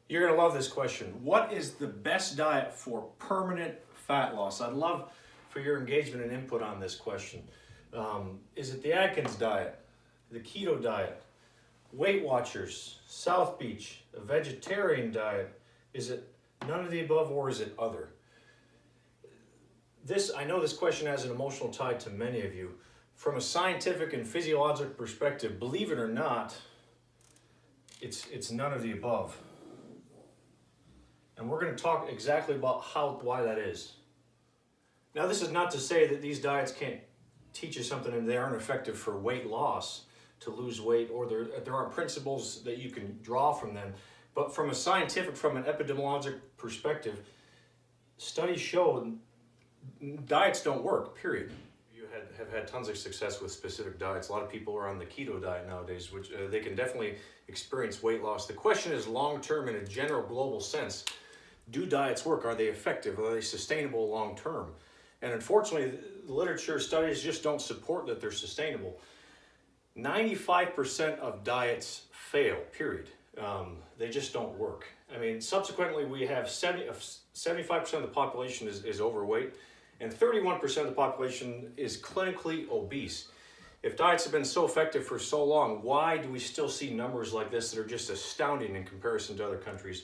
You're going to love this question. What is the best diet for permanent fat loss? I'd love for your engagement and input on this question. Is it the Atkins diet, the keto diet, Weight Watchers, South Beach, a vegetarian diet? Is it none of the above, or is it other? I know this question has an emotional tie to many of you. From a scientific and physiologic perspective, believe it or not, it's none of the above. And we're going to talk exactly about why that is. Now, this is not to say that these diets can't teach you something and they aren't effective for weight loss, to lose weight, or there aren't principles that you can draw from them. But from a scientific, from an epidemiologic perspective, studies show diets don't work, period. You have had tons of success with specific diets. A lot of people are on the keto diet nowadays, which they can definitely experience weight loss. The question is long-term in a general global sense. Do diets work? Are they effective? Are they sustainable long-term? And unfortunately, the literature studies just don't support that they're sustainable. 95% of diets fail, period. They just don't work. I mean, subsequently, we have 75% of the population is overweight, and 31% of the population is clinically obese. If diets have been so effective for so long, why do we still see numbers like this that are just astounding in comparison to other countries?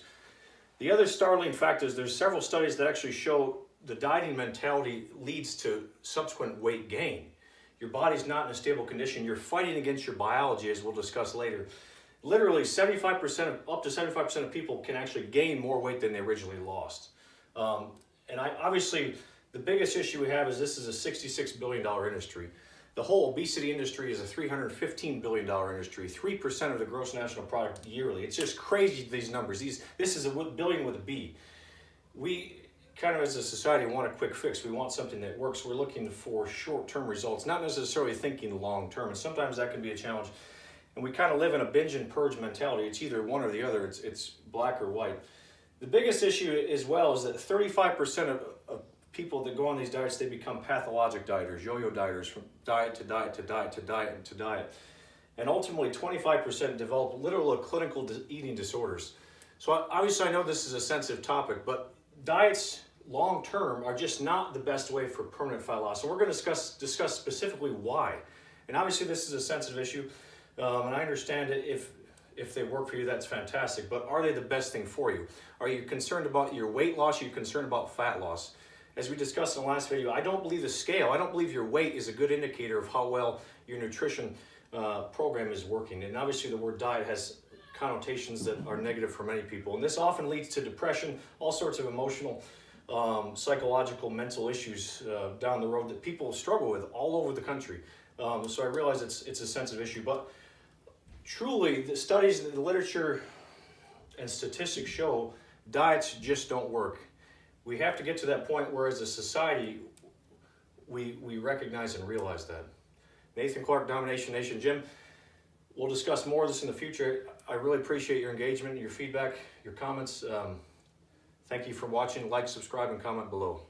The other startling fact is there's several studies that actually show the dieting mentality leads to subsequent weight gain. Your body's not in a stable condition. You're fighting against your biology, as we'll discuss later. Literally, up to 75% of people can actually gain more weight than they originally lost. Obviously, the biggest issue we have is this is a $66 billion industry. The whole obesity industry is a $315 billion industry, 3% of the gross national product yearly. It's just crazy, these numbers. This is a billion with a B. We kind of as a society want a quick fix. We want something that works. We're looking for short-term results, not necessarily thinking long-term. And sometimes that can be a challenge. And we kind of live in a binge and purge mentality. It's either one or the other. It's black or white. The biggest issue as well is that 35% of people that go on these diets, they become pathologic dieters, yo-yo dieters, from diet to diet to diet to diet and to diet. And ultimately, 25% develop literal clinical eating disorders. So obviously, I know this is a sensitive topic, but diets long-term are just not the best way for permanent fat loss. And we're going to discuss specifically why. And obviously, this is a sensitive issue. And I understand it. If they work for you, that's fantastic. But are they the best thing for you? Are you concerned about your weight loss? Are you concerned about fat loss? As we discussed in the last video, I don't believe the scale, I don't believe your weight is a good indicator of how well your nutrition program is working. And obviously the word diet has connotations that are negative for many people. And this often leads to depression, all sorts of emotional, psychological, mental issues down the road that people struggle with all over the country. So I realize it's a sensitive issue, but truly the studies, the literature and statistics show diets just don't work. We have to get to that point where as a society, we recognize and realize that. Nathan Clark, Domination Nation. Jim, we'll discuss more of this in the future. I really appreciate your engagement, your feedback, your comments. Thank you for watching. Like, subscribe, and comment below.